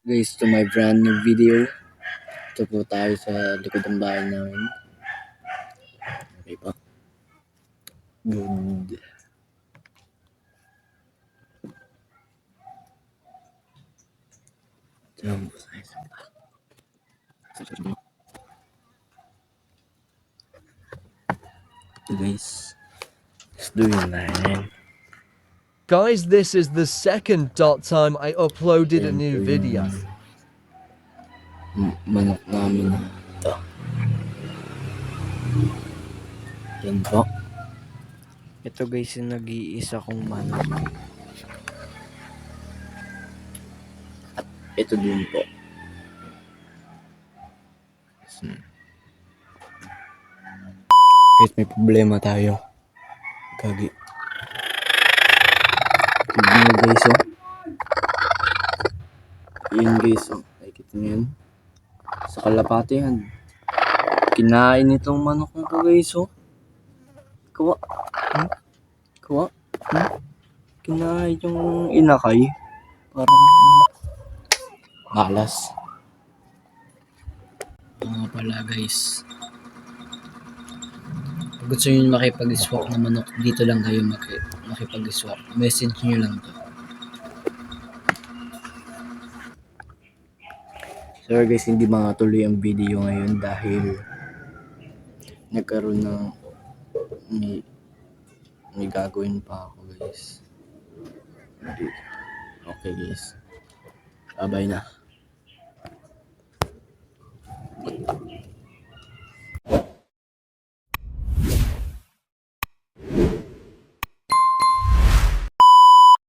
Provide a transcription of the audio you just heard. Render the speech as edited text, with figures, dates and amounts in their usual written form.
Guys, to my brand new video. Ito po tayo sa likod ng bahay namin. Okay pa. Good. Ito po tayo sa bahay. Ito guys. Let's do it na. Guys, this is the second time I uploaded a new video. Manok namin. Ito. Yan po. Ito guys yung nag-iisa kong manok. At ito din po. Guys, may problema tayo. Gagi. Tignan mo guys, oh. Yun guys, oh. Nakikita nyo yun? Sa kalapati yan. Kinain itong manok na to guys, oh. Kawa. Kawa. Kinain yung inakay. Parang malas. Mga pala guys. Pag gusto nyo makipag-swap ng manok, dito lang kayo makipag-swap. Message nyo lang to. Sorry guys, hindi makatuloy ang video ngayon dahil nagkaroon ng may gagawin pa ako guys. Okay guys. Bye-bye na.